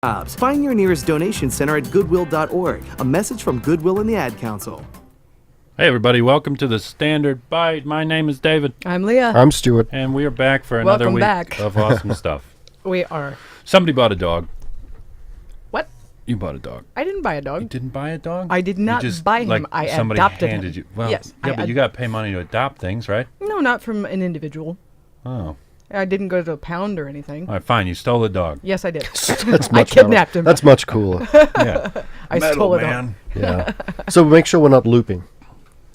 jobs. Find your nearest donation center at goodwill.org. A message from Goodwill and the Ad Council. Hey everybody, welcome to the Standard Byte. My name is David. I'm Leah. I'm Stuart. And we are back for another Welcome week back. of awesome stuff. We are. Somebody bought a dog. What? You bought a dog. I didn't buy a dog. You didn't buy a dog? I did not buy him. I somebody adopted handed him. You. Well, yes. yeah, but you got to pay money to adopt things, right? No, not from an individual. Oh. I didn't go to the pound or anything. All right, fine. You stole a dog. Yes, I did. That's I kidnapped him. That's much cooler. Yeah. I stole a dog. Yeah. So make sure we're not looping.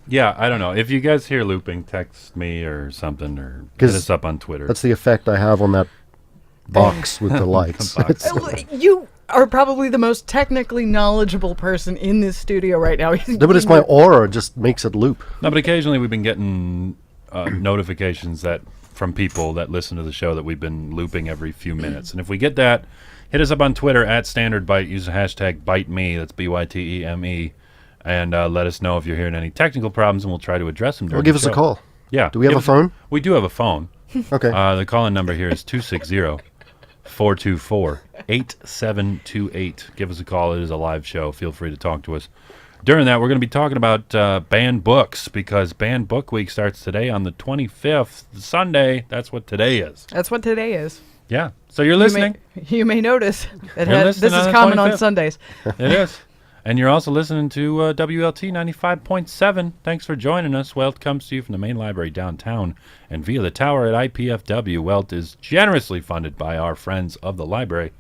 Yeah, I don't know. If you guys hear looping, text me or something, or hit us up on Twitter. That's the effect I have on that box with the lights. You are probably the most technically knowledgeable person in this studio right now. No, but it's my aura just makes it loop. No, but occasionally we've been getting notifications that from people that listen to the show that we've been looping every few minutes. And if we get that, hit us up on Twitter at StandardByte. Use the hashtag ByteMe. That's BYTEME. And let us know if you're hearing any technical problems, and we'll try to address them during Or give the us show. a call. Yeah. Do we have a phone? We do have a phone. Okay. The call-in number here is 260-424-8728. Give us a call. It is a live show. Feel free to talk to us. During that, we're going to be talking about banned books, because Banned Book Week starts today on the 25th, Sunday. That's what today is. That's what today is. Yeah. So you're listening. You may notice this listening is on the common 25th. on Sundays. It is. And you're also listening to WLT 95.7. Thanks for joining us. Welt comes to you from the main library downtown and via the tower at IPFW. Welt is generously funded by our friends of the library,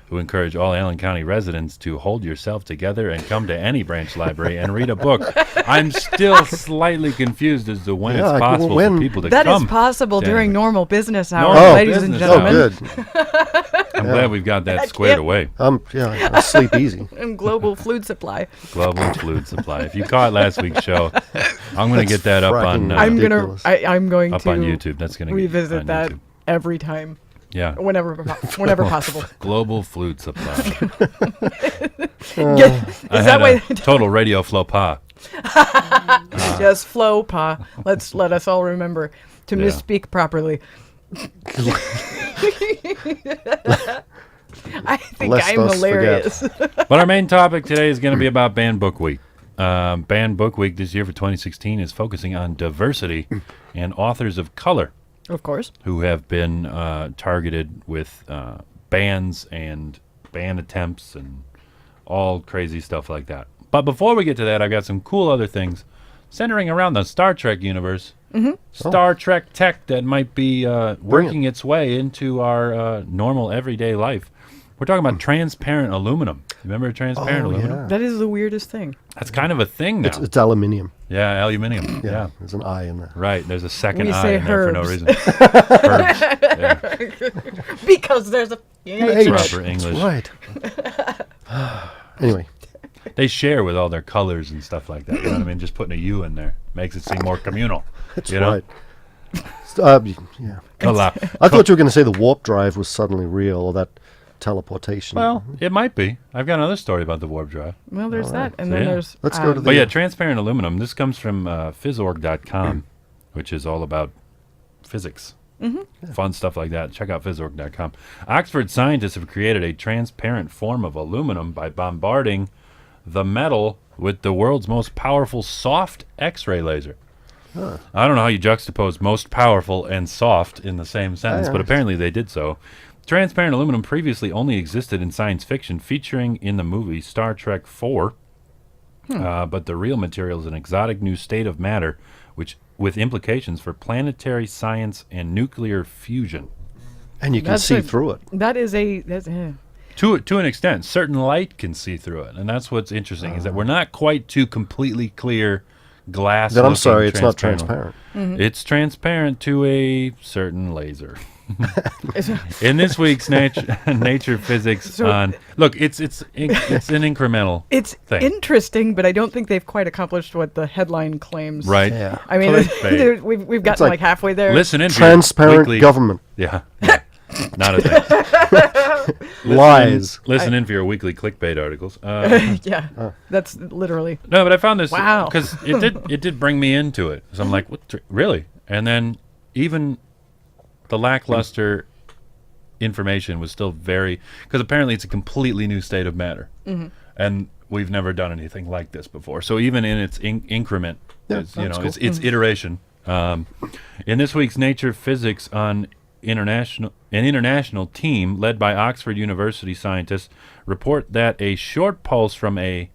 who encourage all Allen County residents to hold yourself together and come to any branch library and read a book. I'm still slightly confused as to when it's possible for people to come. That is possible during normal business hours, Normal ladies and business gentlemen. Oh, good. I'm glad we've got that squared away. Yeah, I sleep easy. And global food supply. Global food supply. If you caught last week's show, I'm going to get that up on I'm ridiculous. going up to on YouTube. That's going to revisit that YouTube. every time. Yeah. Whenever possible. Global food supply. Is that why total radio faux pas. just flow pa? Let us all remember to misspeak properly. I think Lest I'm us hilarious. But our main topic today is going to be about Banned Book Week. Banned Book Week this year for 2016 is focusing on diversity and authors of color. Of course. Who have been targeted with bans and ban attempts and all crazy stuff like that. But before we get to that, I've got some cool other things centering around the Star Trek universe. Mm-hmm. Star Trek tech that might be working its way into our normal everyday life. We're talking about transparent aluminum. Remember transparent aluminum? Yeah. That is the weirdest thing. That's kind of a thing now. It's aluminium. Yeah, aluminium. Yeah. There's an I in there. Right. There's a second We I say in there for no herbs. reason. Herbs. Yeah. Because there's a Proper English. Right. Anyway. They share with all their colors and stuff like that. You know what I mean? Just putting a U in there makes it seem more communal. That's you know? right. Yeah. Collab. I thought you were going to say the warp drive was suddenly real, or that teleportation. Well, it might be. I've got another story about the warp drive. Well, there's that. And So, then yeah. there's... Let's go to But yeah, transparent aluminum. This comes from phys.org.com, which is all about physics. Mm-hmm. Fun stuff like that. Check out phys.org.com. Oxford scientists have created a transparent form of aluminum by bombarding the metal with the world's most powerful soft X-ray laser. Huh. I don't know how you juxtapose most powerful and soft in the same sentence, but apparently they did so. Transparent aluminum previously only existed in science fiction, featuring in the movie Star Trek IV. But the real material is an exotic new state of matter, which with implications for planetary science and nuclear fusion. And you can see through it. That is a... To an extent, certain light can see through it, and that's what's interesting is that we're not quite to completely clear glass. Then I'm sorry, it's not transparent. Mm-hmm. It's transparent to a certain laser. In this week's Nature Physics on look, it's an incremental. It's thing. interesting, but I don't think they've quite accomplished what the headline claims. Right. Yeah. I mean, Clickbait. we've gotten like halfway there. Listen in. Transparent government. Yeah. Not a thing. Lies. Listen in for your weekly clickbait articles. Yeah, that's literally. No, but I found this Wow. because it did bring me into it. So I'm like, what? Really? And then even the lackluster information was still very, because apparently it's a completely new state of matter, and we've never done anything like this before. So even in its increment, it's, you know, cool. its iteration. In this week's Nature Physics an international team led by Oxford University scientists report that a short pulse from the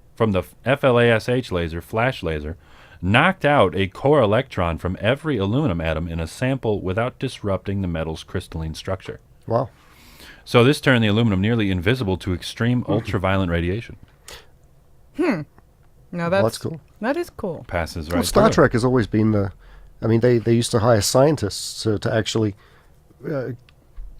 FLASH laser, flash laser, knocked out a core electron from every aluminum atom in a sample without disrupting the metal's crystalline structure. Wow. So this turned the aluminum nearly invisible to extreme ultraviolet radiation. Now That's cool. That is cool. Passes Well, right Star through. Trek has always been the. I mean, they used to hire scientists to actually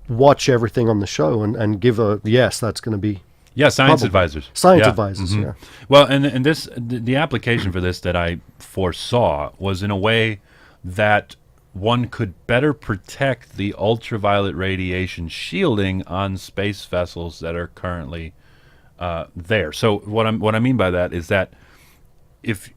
watch everything on the show and give a yes, that's going to be Yeah, science Probably. advisors. science Yeah. advisors. Mhm. Yeah. Well, and this the application for this that I foresaw was in a way that one could better protect the ultraviolet radiation shielding on space vessels that are currently there. So what I mean by that is that if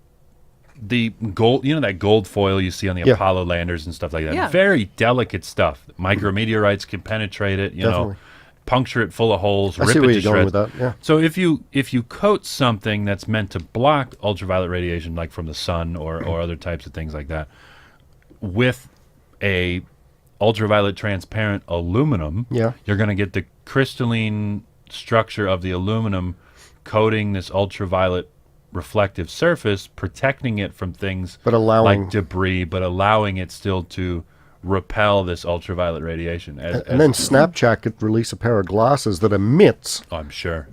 the gold, you know, that gold foil you see on the Yeah. Apollo landers and stuff like that, Yeah. very delicate stuff. Micrometeorites can penetrate it, you know, Definitely. puncture it full of holes, I rip see it where to you're going shreds. with that. Yeah. So if you coat something that's meant to block ultraviolet radiation, like from the sun or other types of things like that, with a ultraviolet transparent aluminum, Yeah. you're going to get the crystalline structure of the aluminum coating this ultraviolet reflective surface, protecting it from things But allowing- like debris, but allowing it still to repel this ultraviolet radiation. And then Snapchat could release a pair of glasses that emits Oh, I'm sure.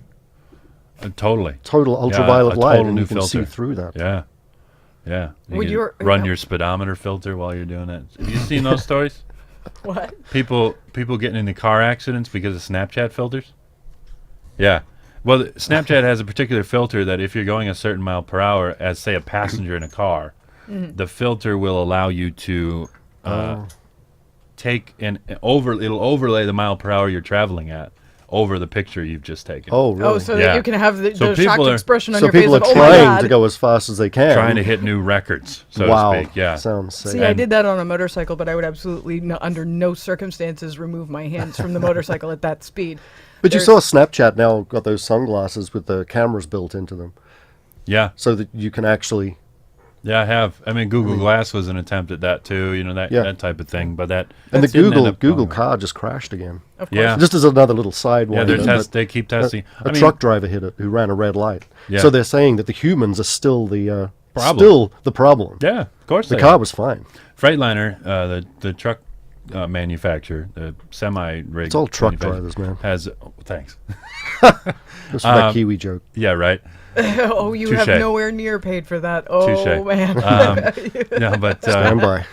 Totally. total ultraviolet a light, total and new you can see filter. through that. Yeah. Yeah. You Well, can you're- run your speedometer filter while you're doing that. Have you seen those stories? What? People getting into car accidents because of Snapchat filters? Yeah. Well, Snapchat has a particular filter that if you're going a certain mile per hour as, say, a passenger in a car, the filter will allow you to take it'll overlay the mile per hour you're traveling at over the picture you've just taken. Oh, really? Oh, so Yeah. that you can have the So shocked people are- expression on So your face people are of, oh my trying God. to go as fast as they can. Trying to hit new records, so wow. to speak. Yeah. Sounds sick. See, I And- did that on a motorcycle, but I would absolutely, under no circumstances, remove my hands from the motorcycle at that speed. But you There's- saw Snapchat now got those sunglasses with the cameras built into them, Yeah. so that you can actually. Yeah, I have. I mean, Google Glass was an attempt at that too. You know, that Yeah. that type of thing. But that And the didn't end up Google going car just crashed again. Of course. Yeah. Just as another little side Yeah, one. they keep testing. A truck driver hit it who ran a red light. Yeah. So they're saying that the humans are still the Problem. Still the problem. Yeah, of course. The they car are. was fine. Freightliner, the truck manufacturer, the semi rig. It's all truck manufacturer, drivers, man. Has thanks. Just for that Kiwi joke. Yeah, right. Oh, you have Touche. nowhere near paid for that. Oh, Touche. man. No, but Stand by.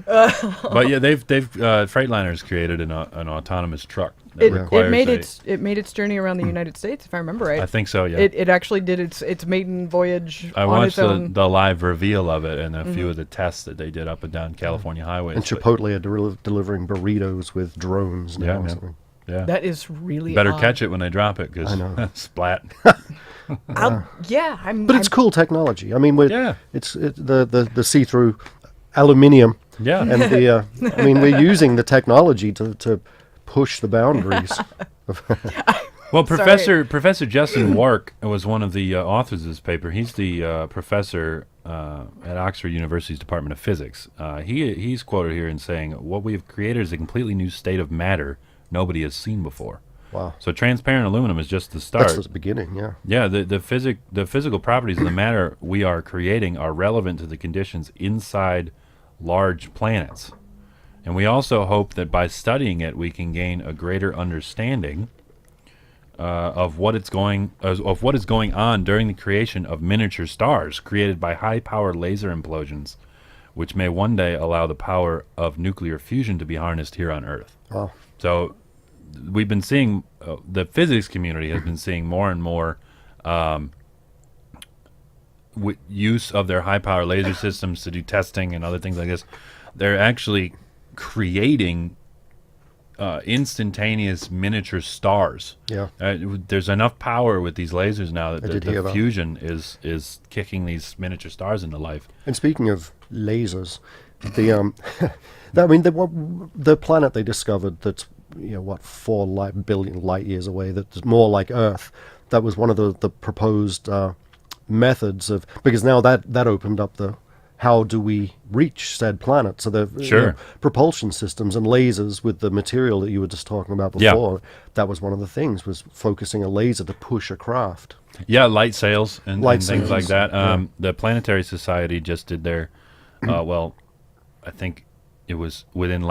but yeah, they've Freightliner's created an autonomous truck that It requires made its journey around the United States, if I remember right. I think so. Yeah. It actually did its maiden voyage I on watched its own. the live reveal of it and a few of the tests that they did up and down California highways. And but- Chipotle are delivering burritos with drones now. Yeah, or man. something. Yeah. That is really Better odd. catch it when they drop it because I know. splat. Yeah, I'm. But it's cool technology. I mean, Yeah. it's the see-through aluminium. Yeah. And I mean, we're using the technology to push the boundaries. Well, Professor Justin Wark was one of the authors of this paper. He's the professor at Oxford University's Department of Physics. He's quoted here in saying, "What we have created is a completely new state of matter nobody has seen before." Wow. So transparent aluminum is just the start. That's the beginning, yeah. Yeah, the physical properties of the matter we are creating are relevant to the conditions inside large planets. And we also hope that by studying it, we can gain a greater understanding of what is going on during the creation of miniature stars created by high-power laser implosions, which may one day allow the power of nuclear fusion to be harnessed here on Earth. Wow. So we've been seeing, the physics community has been seeing more and more use of their high-power laser systems to do testing and other things like this. They're actually creating instantaneous miniature stars. Yeah. There's enough power with these lasers now that I did hear the that. fusion is kicking these miniature stars into life. And speaking of lasers, The the planet they discovered that's 4 billion light years away, that's more like Earth. That was one of the proposed methods of, because now that opened up the how do we reach said planet. So the Sure. propulsion systems and lasers with the material that you were just talking about Yeah. before. That was one of the things, was focusing a laser to push a craft. Yeah, light sails and Light things like sails, that. yeah. The Planetary Society just did their, well, I think it was within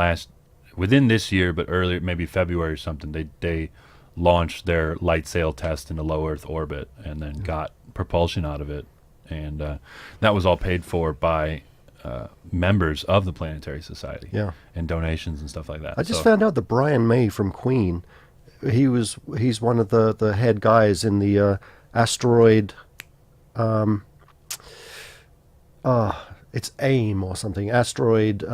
this year, but earlier, maybe February or something. They launched their light sail test in a low Earth orbit and then got propulsion out of it, and that was all paid for by members of the Planetary Society. Yeah. And donations and stuff like that. I just So- found out that Brian May from Queen, he's one of the head guys in the asteroid. It's AIM or something. Asteroid.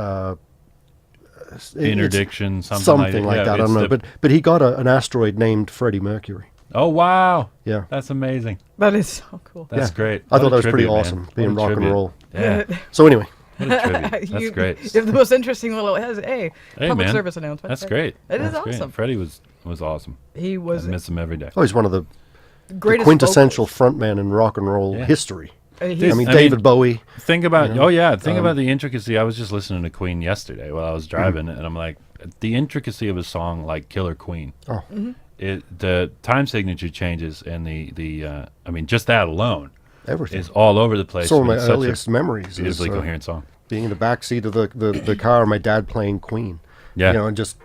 interdiction, something, Something like yeah, that. I it's don't know, the- but he got an asteroid named Freddie Mercury. Oh wow, Yeah. that's amazing. That is so cool. That's Yeah. great. I What thought a that was pretty tribute, man. awesome, What being a rock and tribute. roll. Yeah, So anyway, what a tribute. That's great. You have the most interesting little. It has Hey, public man. service announcement. That's great. It is That's great. awesome. Freddie was awesome. He was I miss him every day. oh, he's one of the greatest quintessential frontman in rock and roll Yeah. history. He's- I mean, I David mean- Bowie. Think about think about the intricacy. I was just listening to Queen yesterday while I was driving, and I'm like, the intricacy of a song like Killer Queen. Oh, The time signature changes and the I mean, just that alone everything. is all over the place. Some of but my it's such a earliest memories is beautifully coherent song. being in the back seat of the car, my dad playing Queen. Yeah. And just,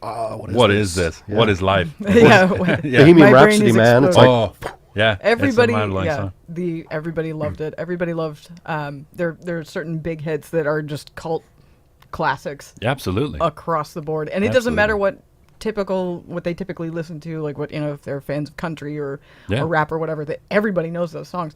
wow, What is this? Yeah. What is life? yeah, Bohemian My brain Rhapsody, is man. It's exploding. like, Oh, yeah. everybody, it's a mind-blowing song. everybody loved it. Everybody loved. There are certain big hits that are just cult classics Yeah, absolutely. across the board, and it doesn't matter Absolutely. what they typically listen to, like what if they're fans of country or Yeah. rap or whatever. That everybody knows those songs,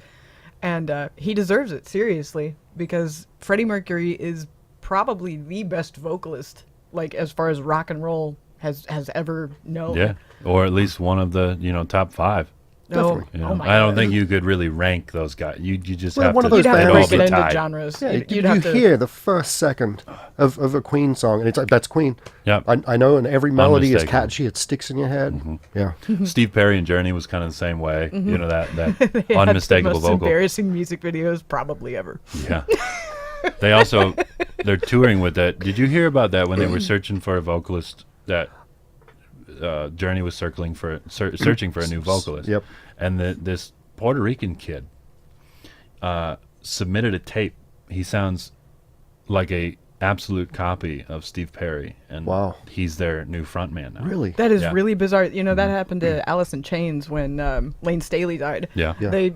and he deserves it seriously, because Freddie Mercury is probably the best vocalist, like as far as rock and roll has ever known. Yeah, or at least one of the top 5. Oh, Definitely. You know? oh my I don't God. think you could really rank those guys. You just Well, have one to. of those You'd have to bands- break all it be into tied. genres. yeah, You'd you have to hear the first second of a Queen song, and it's like, that's Queen. Yeah. I know, and every melody is Unmistakable. catchy. It sticks in your head. Yeah. Steve Perry and Journey was kind of the same way. You know that They had unmistakable the most vocal. embarrassing music videos probably ever. Yeah. They're touring with that. Did you hear about that when they were searching for a vocalist? That Journey was searching for a new vocalist. Yep. And this Puerto Rican kid submitted a tape. He sounds like a absolute copy of Steve Perry, and Wow. he's their new frontman now. Really? That is Yeah. really bizarre. That happened to Alice in Chains when Lane Staley died. Yeah. Yeah.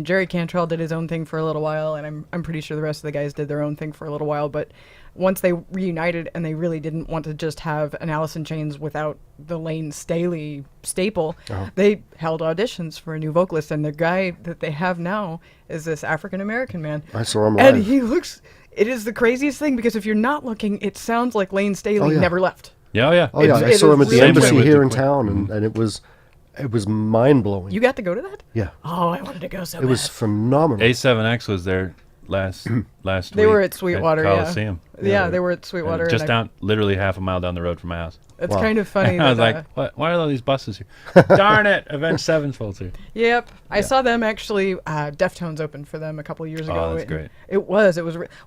Jerry Cantrell did his own thing for a little while, and I'm pretty sure the rest of the guys did their own thing for a little while. But once they reunited, and they really didn't want to just have an Alice in Chains without the Lane Staley staple, they held auditions for a new vocalist, and the guy that they have now is this African American man. I saw him live. And he looks. It is the craziest thing, because if you're not looking, it sounds like Lane Staley Oh, yeah. never left. Yeah, oh, yeah. Oh yeah, I it saw him is at the really embassy weird. here in With the town, and it was mind blowing. You got to go to that? Yeah, Oh, I wanted to go so it was bad. phenomenal. A7X was there last week. They were at Sweetwater, yeah. Coliseum. Yeah, they were at Sweetwater. Just and down, literally half a mile down the road from my house. It's Wow. kind of funny. I was that, like, what? Why are all these buses here? Darn it! Avenged Sevenfold's here. yep. I saw them actually. Deftones opened for them a couple of years ago. Oh, that's and great. It was.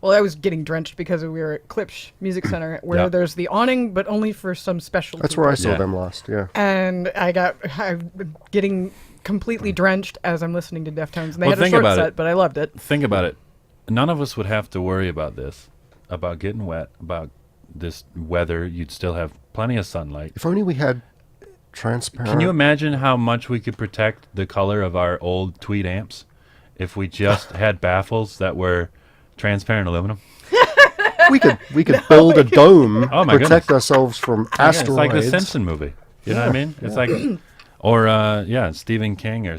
Well, I was getting drenched because we were at Klipsch Music Center, where Yeah. there's the awning, but only for some special. That's where I saw Yeah. them last. Yeah. And I'm getting completely drenched as I'm listening to Deftones. And they Well, had a think short about set, it. but I loved it. Think about it. None of us would have to worry about this, about getting wet, about this weather. You'd still have plenty of sunlight. If only we had transparent. Can you imagine how much we could protect the color of our old Tweed amps if we just had baffles that were transparent aluminum? we could build a dome, Oh, my protect goodness. ourselves from Yeah, it's asteroids. like the Simpson movie. You know what I mean? It's like, or Stephen King, or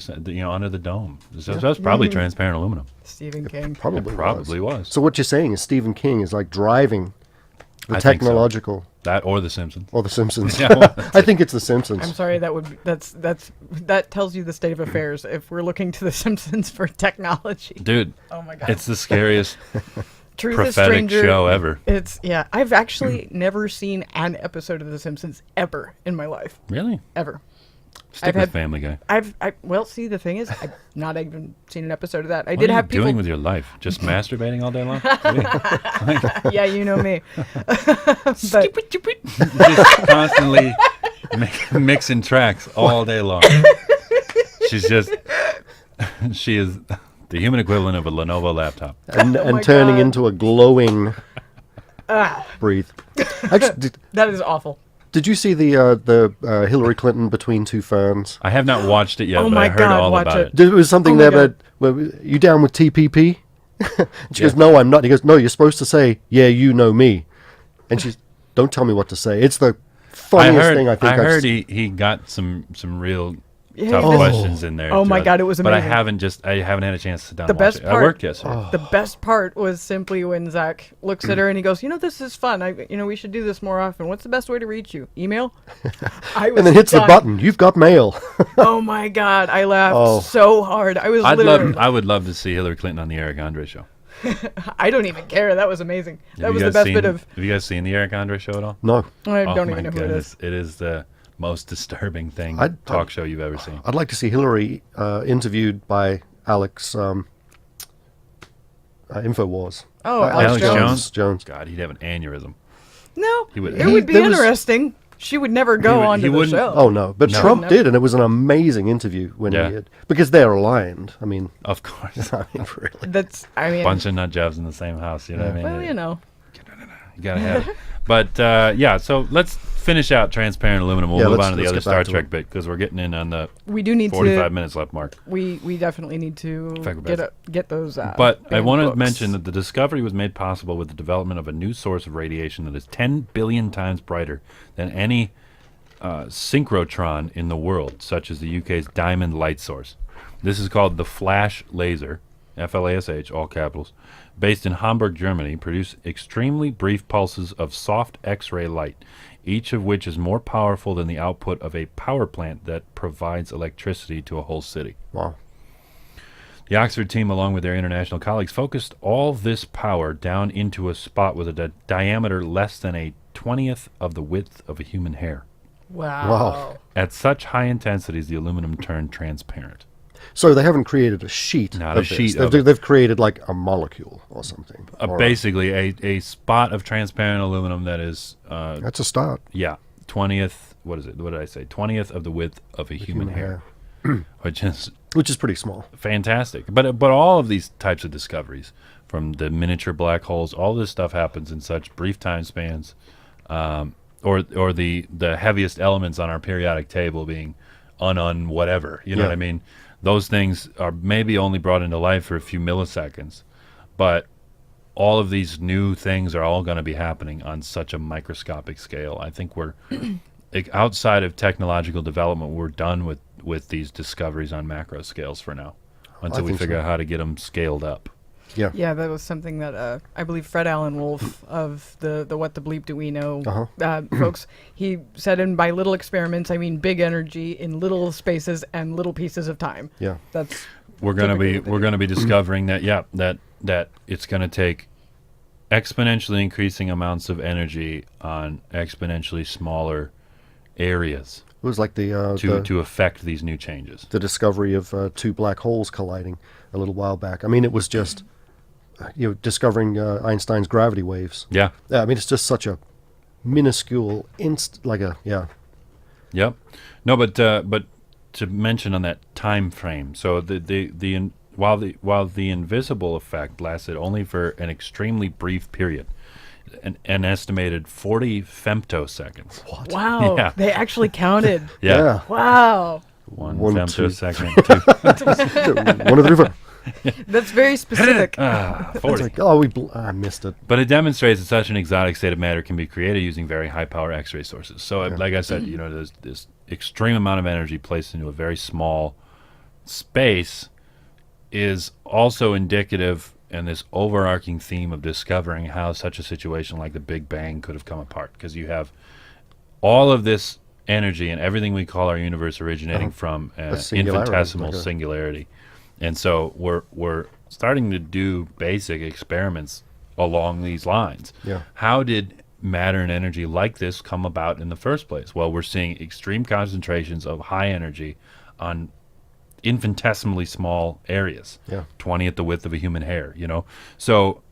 Under the Dome. That's probably transparent aluminum. Stephen King. Probably, It probably was. So what you're saying is Stephen King is like driving the I think so. technological, That or the Simpsons. or the Simpsons. Yeah. I think it's the Simpsons. I'm sorry, that tells you the state of affairs. If we're looking to the Simpsons for technology. Dude, Oh my god. it's the scariest. Truth is prophetic Stranger. show ever. It's I've actually never seen an episode of The Simpsons ever in my life. Really? Ever. Stick with Family Guy. Well, see, the thing is, I've not even seen an episode of that. I What did are you have people. doing with your life? Just masturbating all day long? Yeah, you know me. But Just constantly mixing tracks all day long. She is the human equivalent of a Lenovo laptop. and Oh my turning God. into a glowing breathe. Actually, that is awful. did you see the Hillary Clinton Between Two Ferns? I have not watched it yet, Oh but my I heard God, all watch about it. it. There was something Oh my there God. about, you down with TPP? And she Yeah. goes, no, I'm not. He goes, no, you're supposed to say, yeah, you know me. And she's, don't tell me what to say. It's the funniest thing I think I I've heard seen. he got some real Yeah, tough this- questions in there. Oh my throughout. God, it was But I amazing. haven't had a chance to sit down The and watch best it. I part- worked yesterday. The best part was simply when Zach looks at her and he goes, this is fun. We should do this more often. What's the best way to reach you? Email? I was And then hits the done. button. You've got mail. Oh my God, I laughed Oh. so hard. I was literally. I would love to see Hillary Clinton on the Eric Andre show. I don't even care. That was amazing. That Have was you the guys best bit of. Have you guys seen the Eric Andre show at all? No. I Oh don't my even know who it goodness. is. It is the most disturbing talk show you've ever seen. I'd like to see Hillary interviewed by Alex Infowars. Oh, Alex Jones? Jones. God, he'd have an aneurysm. No, He would- it would be there was- interesting. She would never go on he to the wouldn't- show. Oh no, but No. Trump Never. did, and it was an amazing interview when Yeah. he had, because they're aligned. I mean, Of course. really. I mean, Bunch of nut jobs in the same house, you know what I mean? well, you know. You gotta have it. But so let's finish out Transparent Aluminum. We'll Yeah, move let's- on to the let's other get Star back to Trek it. bit because we're getting in on the We do need 45 to. minutes left mark. We definitely need to Fact get those. But I banned want to books. mention that the discovery was made possible with the development of a new source of radiation that is 10 billion times brighter than any synchrotron in the world, such as the UK's Diamond Light Source. This is called the Flash Laser, FLASH, all capitals, based in Hamburg, Germany, produce extremely brief pulses of soft X-ray light, each of which is more powerful than the output of a power plant that provides electricity to a whole city. Wow. The Oxford team, along with their international colleagues, focused all this power down into a spot with a diameter less than a 20th of the width of a human hair. Wow. Wow. At such high intensities, the aluminum turned transparent. So they haven't created a sheet. Not a of this. sheet They've, of it. they've created like a molecule or something. Or Basically, a spot of transparent aluminum that is, that's a start. 20th, what is it? What did I say? 20th of the width of a human hair, which is Which is pretty small. fantastic. But all of these types of discoveries, from the miniature black holes, all this stuff happens in such brief time spans. Or the heaviest elements on our periodic table being whatever, you know Yeah. what I mean? Those things are maybe only brought into life for a few milliseconds, but all of these new things are all going to be happening on such a microscopic scale. I think we're outside of technological development, we're done with these discoveries on macro scales for now, until we think figure so. out how to get them scaled up. Yeah. Yeah, that was something that I believe Fred Allen Wolf of the What the Bleep Do We Know folks, he said, and by little experiments, I mean big energy in little spaces and little pieces of time. Yeah. That's We're gonna typically be discovering that it's gonna take exponentially increasing amounts of energy on exponentially smaller areas It was like the to affect these new changes. the discovery of two black holes colliding a little while back. I mean, it was just discovering Einstein's gravity waves. Yeah. Yeah, I mean, it's just such a minuscule Yep. No, but to mention on that time frame. So while the invisible effect lasted only for an extremely brief period, an estimated 40 femtoseconds. What? wow. Yeah. They actually counted. Yeah. Wow. One One, femtosecond. One of the river. That's very specific. 40. It's like, oh, I missed it. But it demonstrates that such an exotic state of matter can be created using very high power X-ray sources. So, like I said, there's this extreme amount of energy placed into a very small space is also indicative, and this overarching theme of discovering how such a situation like the Big Bang could have come apart, because you have all of this energy and everything we call our universe originating from an singularity, infinitesimal like a- singularity. And so we're starting to do basic experiments along these lines. Yeah. How did matter and energy like this come about in the first place? Well, we're seeing extreme concentrations of high energy on infinitesimally small areas. Yeah. 20 at the width of a human hair, So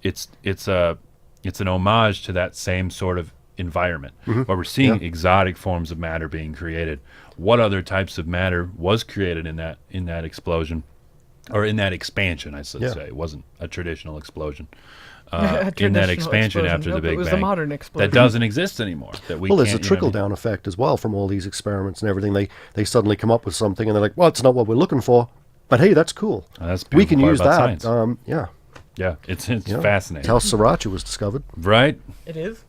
it's an homage to that same sort of environment where we're seeing exotic forms of matter being created. What other types of matter was created in that explosion, or in that expansion, I should say? It wasn't a traditional explosion. In that expansion after the Big Bang, it was a modern explosion that doesn't exist anymore. That we Well, there's a can't, trickle-down effect as well from all these experiments and everything. They suddenly come up with something, and they're like, well, it's not what we're looking for, but hey, that's cool. That's the we can beautiful use part that. about science. Yeah. Yeah, it's Yeah. fascinating. How sriracha was discovered. Right? It is.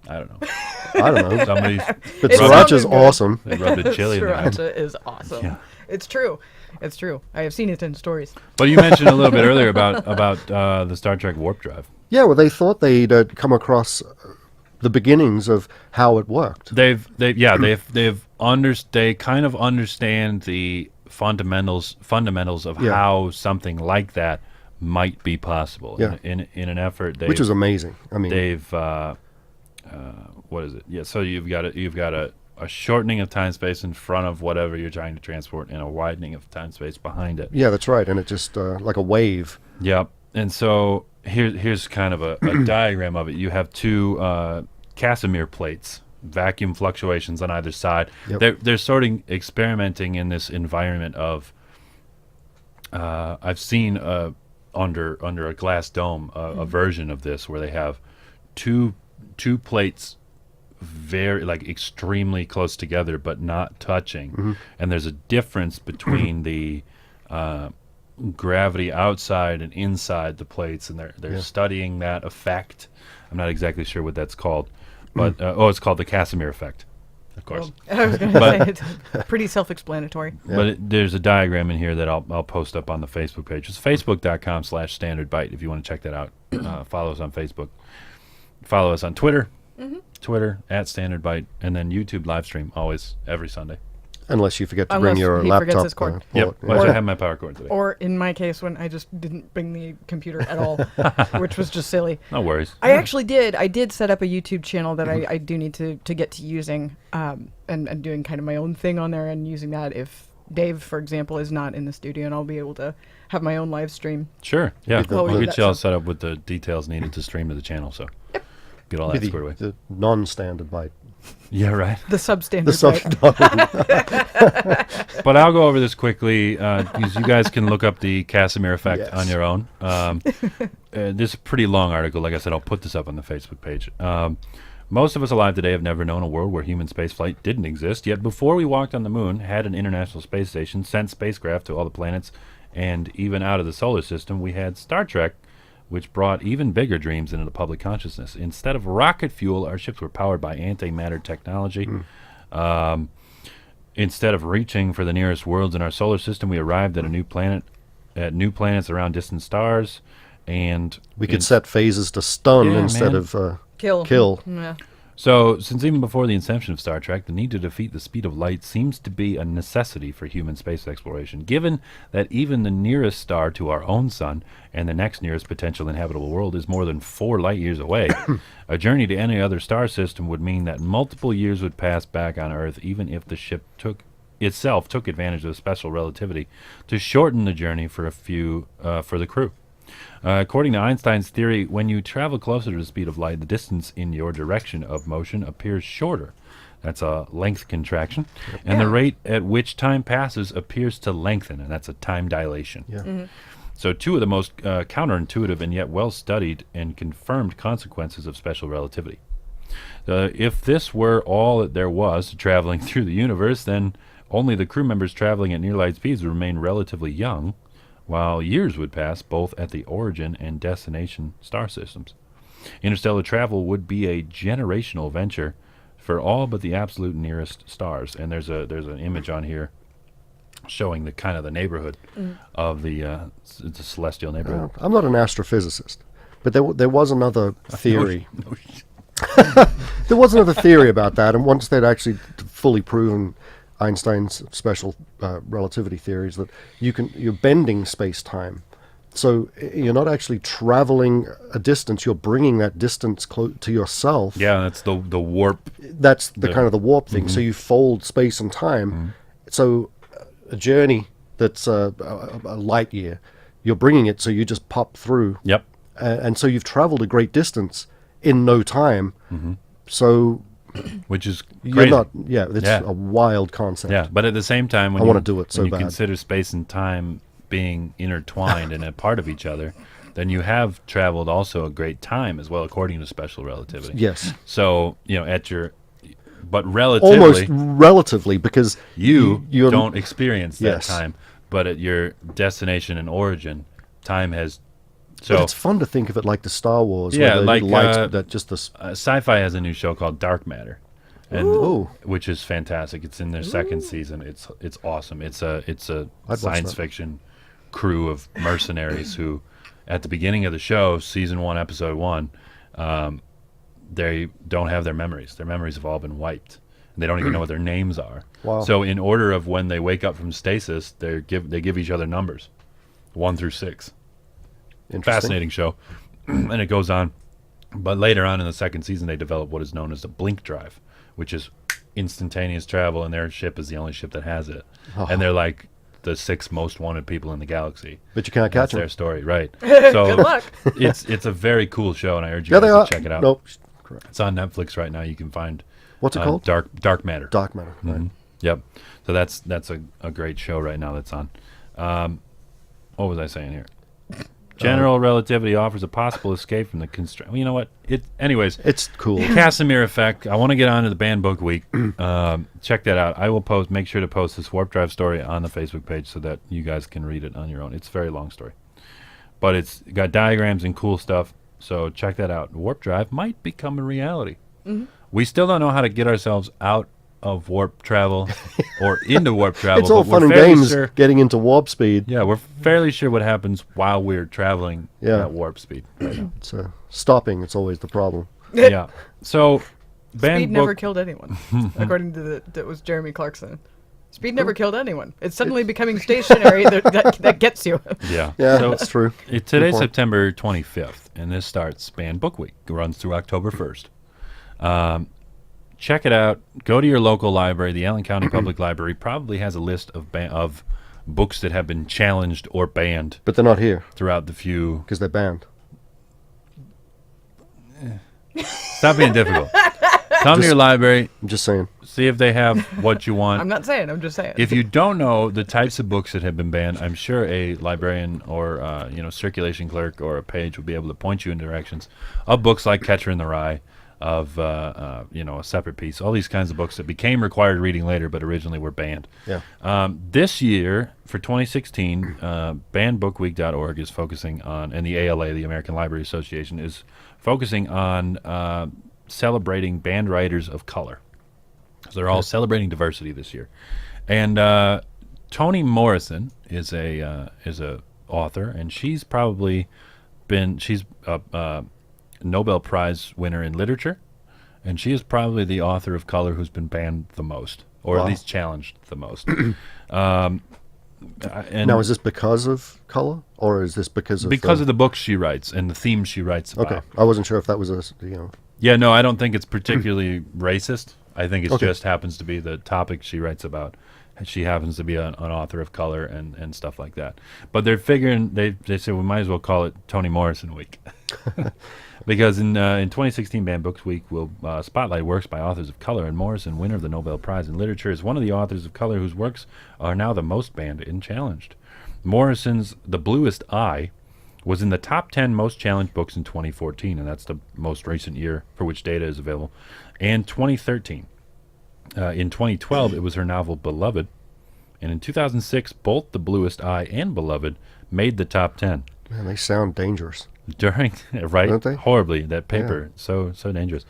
I don't know. I don't know. Somebody's But It sriracha's sounded good. awesome. they rubbed a chili in there. Sriracha is awesome. Yeah. It's true. It's true. I have seen it in stories. But you mentioned a little bit earlier about the Star Trek warp drive. Yeah, well, they thought they'd come across the beginnings of how it worked. They kind of understand the fundamentals of Yeah. how something like that might be possible. Yeah. In an effort, Which is amazing. I mean, they've what is it? Yeah. So you've got a shortening of time space in front of whatever you're trying to transport, and a widening of time space behind it. yeah, that's right. And it just like a wave. Yep. And so here's kind of a diagram of it. You have two Casimir plates, vacuum fluctuations on either side. Yep. They're sort of experimenting in this environment of. I've seen under a glass dome a version of this where they have two plates very extremely close together but not touching, and there's a difference between the gravity outside and inside the plates, and they're studying that effect. I'm not exactly sure what that's called, but it's called the Casimir effect, of course. Well, I was going to say it's pretty self-explanatory. But there's a diagram in here that I'll post up on the Facebook page. It's facebook.com/Standard Byte if you want to check that out. Follow us on Facebook. Follow us on Twitter. Twitter @Standard Byte, and then YouTube live stream always every Sunday. Unless you forget to Unless bring your he forgets laptop. his cord. Yep. port. Well, I have my power cord today. Or in my case, when I just didn't bring the computer at all, which was just silly. No worries. I actually did. I did set up a YouTube channel that I do need to get to using, and doing kind of my own thing on there and using that if Dave, for example, is not in the studio, and I'll be able to have my own live stream. Sure. Yeah. Oh, We'll yeah, get you all that's- set up with the details needed to stream to the channel. So get all that squared away. The non-standard byte. Yeah, right. The substandard. The sub. But I'll go over this quickly because you guys can look up the Casimir effect Yes. on your own. This is a pretty long article. Like I said, I'll put this up on the Facebook page. Most of us alive today have never known a world where human spaceflight didn't exist. Yet before we walked on the moon, had an international space station, sent spacecraft to all the planets, and even out of the solar system, we had Star Trek, which brought even bigger dreams into the public consciousness. Instead of rocket fuel, our ships were powered by antimatter technology. Instead of reaching for the nearest worlds in our solar system, we arrived at new planets around distant stars, and We could set phases to stun Yeah, instead man. of Kill. kill. Yeah. So, since even before the inception of Star Trek, the need to defeat the speed of light seems to be a necessity for human space exploration, given that even the nearest star to our own sun and the next nearest potential inhabitable world is more than 4 light years away. A journey to any other star system would mean that multiple years would pass back on Earth, even if the ship took advantage of special relativity to shorten the journey for the crew. According to Einstein's theory, when you travel closer to the speed of light, the distance in your direction of motion appears shorter. That's a length contraction. And the rate at which time passes appears to lengthen, and that's a time dilation. Yeah. So two of the most counterintuitive and yet well-studied and confirmed consequences of special relativity. If this were all that there was to traveling through the universe, then only the crew members traveling at near light speeds would remain relatively young, while years would pass both at the origin and destination star systems. Interstellar travel would be a generational venture for all but the absolute nearest stars. And there's an image on here showing the kind of the neighborhood of the celestial neighborhood. I'm not an astrophysicist, but there was another theory. There was another theory about that, and once they'd actually fully proven Einstein's special relativity theories that you're bending space-time So you're not actually traveling a distance; you're bringing that distance to yourself. Yeah, that's the warp. That's the kind of the warp thing. So you fold space and time. So a journey that's a light year, you're bringing it, so you just pop through. Yep. And so you've traveled a great distance in no time. So Which is you're crazy. not. Yeah, it's a wild concept. Yeah, but at the same time, when I you wanna do it so when you bad. consider space and time being intertwined and a part of each other, then you have traveled also a great time as well, according to special relativity. Yes. So but relatively, Almost relatively, because you you're, don't experience that Yes. time, but at your destination and origin, time has. But So it's fun to think of it like the Star Wars. Yeah, where the like, lights, that just the. Sci-Fi has a new show called Dark Matter, and Ooh. which is fantastic. It's in their second season. It's awesome. It's a watch science that. fiction crew of mercenaries who, at the beginning of the show, season 1, episode 1, they don't have their memories. Their memories have all been wiped, and they don't even know what their names are. Wow. So, in order of when they wake up from stasis, they give each other numbers, 1 through 6. Interesting. Fascinating show, and it goes on. But later on in the second season, they develop what is known as the blink drive, which is instantaneous travel, and their ship is the only ship that has it. And they're like the 6 most wanted people in the galaxy. But you can't catch That's their them. story, right? So Good luck. it's a very cool show, and I urge you Yeah, they are. guys to check it out. Nope. Correct. It's on Netflix right now. You can find What's it called? Dark Matter. Dark Matter. Right. Yep. So that's a great show right now that's on. What was I saying here? General relativity offers a possible escape from the constraint. Well, you know what? Anyways, It's cool. Casimir Effect. I want to get on to the Band Book Week. Check that out. I will make sure to post this Warp Drive story on the Facebook page so that you guys can read it on your own. It's a very long story, but it's got diagrams and cool stuff. So check that out. Warp Drive might become a reality. We still don't know how to get ourselves out of warp travel or into warp travel. It's all but we're fun and fairly games sure- getting into warp speed. yeah, we're fairly sure what happens while we're traveling Yeah. at warp speed. Right now. It's stopping. It's always the problem. Yeah. So, Band Speed never Book. killed anyone, according to that was Jeremy Clarkson. Speed never killed anyone. It's suddenly becoming stationary that gets you. Yeah. Yeah, So that's true. today's point. September 25th, and this starts Band Book Week. It runs through October 1st. Check it out. Go to your local library. The Allen County Public Library probably has a list of books that have been challenged or banned But they're not here throughout the few. because they're banned. Stop being difficult. Come to your library. I'm just saying. See if they have what you want. I'm not saying. I'm just saying. If you don't know the types of books that have been banned, I'm sure a librarian or circulation clerk or a page will be able to point you in directions of books like Catcher in the Rye, of A Separate Piece, all these kinds of books that became required reading later, but originally were banned. Yeah. This year, for 2016, bandbookweek.org is focusing on, and the ALA, the American Library Association, is focusing on celebrating band writers of color. So they're all celebrating diversity this year, and Toni Morrison is a author, and she's a Nobel Prize winner in literature, and she is probably the author of color who's been banned the most, or Wow. at least challenged the most. And Now, is this because of color, or is this because of because of the books she writes and the themes she writes about. Okay, I wasn't sure if that was Yeah, no, I don't think it's particularly racist. I think it Okay. just happens to be the topic she writes about. She happens to be an author of color and stuff like that. But they're figuring, they say we might as well call it Toni Morrison Week. Because in 2016 Banned Books Week will spotlight works by authors of color, and Morrison, winner of the Nobel Prize in Literature, is one of the authors of color whose works are now the most banned and challenged. Morrison's The Bluest Eye was in the top 10 most challenged books in 2014, and that's the most recent year for which data is available, and 2013. In 2012, it was her novel Beloved, and in 2006, both The Bluest Eye and Beloved made the top 10. Man, they sound dangerous. During right, Don't they? horribly, that paper so dangerous.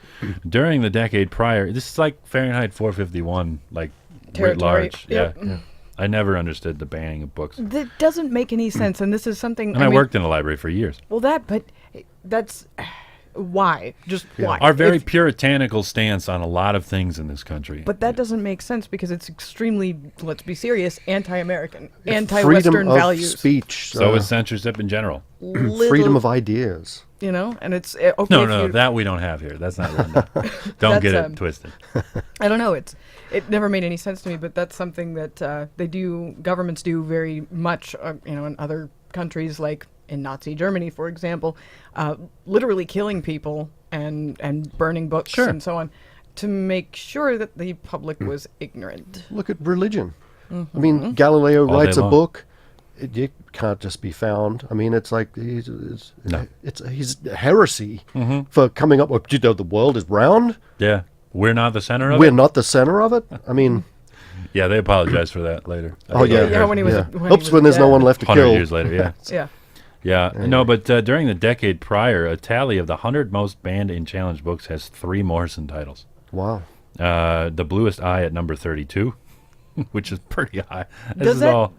During the decade prior, this is like Fahrenheit 451, like writ Territory. large. Yep. Yeah. I never understood the banning of books, and That doesn't make any sense, and this is something. I mean, worked in a library for years. Well, that's Why? Just why? Our very If- puritanical stance on a lot of things in this country. But that doesn't make sense because it's extremely, let's be serious, anti-American, Freedom anti-Western of values. speech. so is censorship in general. freedom of ideas. You know, and it's okay. No, if no, you- that we don't have here. That's not written down. Don't get That's, it twisted. I don't know. It never made any sense to me, but that's something that governments do very much. In other countries, like in Nazi Germany, for example, literally killing people and burning books Sure. and so on, to make sure that the public was ignorant. Look at religion. Mm-hmm. I mean, Galileo All writes day a long. book. It can't just be found. I mean, it's like he's heresy for coming up with, the world is round. Yeah. We're not the center of We're it. not the center of it. I mean, Yeah, they apologize for that later. oh yeah, Yeah, when he was a- when he Oops, was when a there's no dad. one left to 100 kill. years later, yeah. Yeah. Yeah, no, but during the decade prior, a tally of the 100 most banned and challenged books has 3 Morrison titles. Wow. The Bluest Eye at number 32, which is pretty high. This Does is that? all.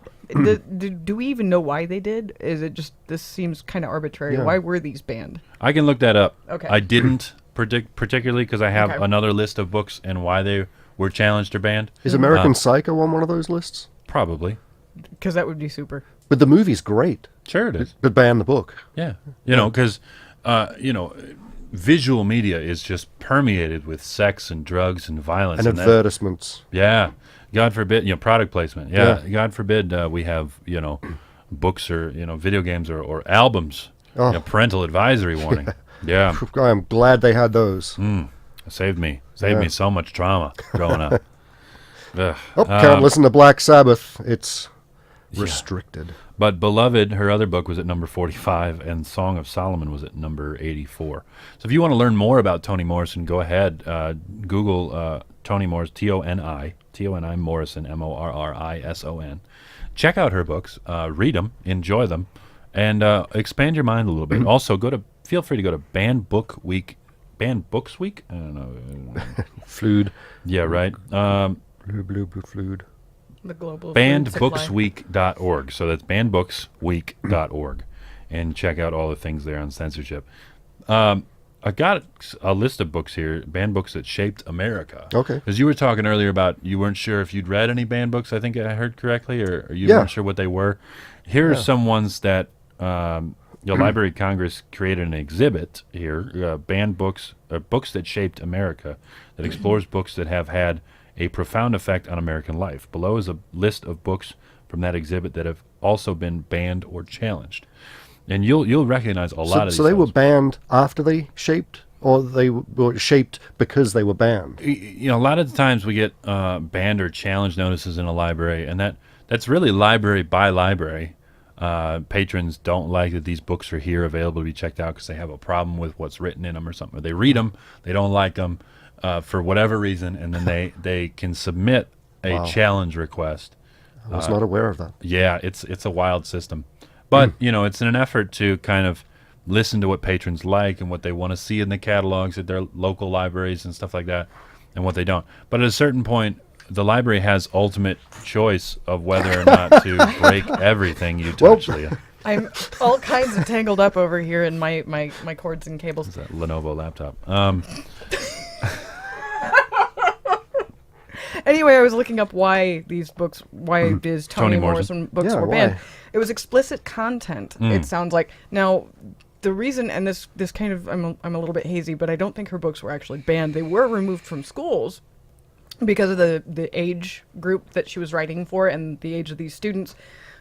Do we even know why they did? Is it just this seems kind of arbitrary? Yeah. Why were these banned? I can look that up. Okay. I didn't predict particularly because I have Okay. another list of books and why they were challenged or banned. Is American Psycho on one of those lists? Probably. Because that would be super. But the movie's great. Sure it is. But ban the book. Yeah. Because, visual media is just permeated with sex and drugs and violence. And that- advertisements. Yeah. God forbid, product placement. Yeah. Yeah. God forbid we have, books or, video games or albums. Oh. Parental advisory warning. Yeah. I'm glad they had those. Saved me so much trauma growing up. Ugh. Oh, can't listen to Black Sabbath. It's restricted. But Beloved, her other book, was at number 45, and Song of Solomon was at number 84. So if you want to learn more about Toni Morrison, go ahead, Google Toni Morrison, T-O-N-I, Morrison, M-O-R-R-I-S-O-N. Check out her books, read them, enjoy them, and expand your mind a little bit. Also, feel free to go to Banned Books Week. I don't know. Flood. Yeah, right. Blue, flood. The global food supply. bandbooksweek.org. So that's bandbooksweek.org. And check out all the things there on censorship. I got a list of books here, banned books that shaped America. Okay. Because you were talking earlier about you weren't sure if you'd read any banned books, I think I heard correctly, or you Yeah. weren't sure what they were. Here are some ones that the Library of Congress created an exhibit here, banned books, books that shaped America, that explores books that have had a profound effect on American life. Below is a list of books from that exhibit that have also been banned or challenged. And you'll recognize a lot of these. So they were titles. banned after they shaped, or they were shaped because they were banned? A lot of the times we get banned or challenge notices in a library, and that's really library by library. Patrons don't like that these books are here available to be checked out because they have a problem with what's written in them or something. Or they read them, they don't like them for whatever reason, and then they can submit a challenge request. I was not aware of that. Yeah, it's a wild system. But, it's in an effort to kind of listen to what patrons like and what they want to see in the catalogs at their local libraries and stuff like that, and what they don't. But at a certain point, the library has ultimate choice of whether or not to break everything you touch, Leah. I'm all kinds of tangled up over here in my cords and cables. It's a Lenovo laptop. Anyway, I was looking up why these books, why these Toni Toni Morrison. Morrison books Yeah, were banned. why? It was explicit content. It sounds like. Now, the reason, and this kind of, I'm a little bit hazy, but I don't think her books were actually banned. They were removed from schools because of the age group that she was writing for and the age of these students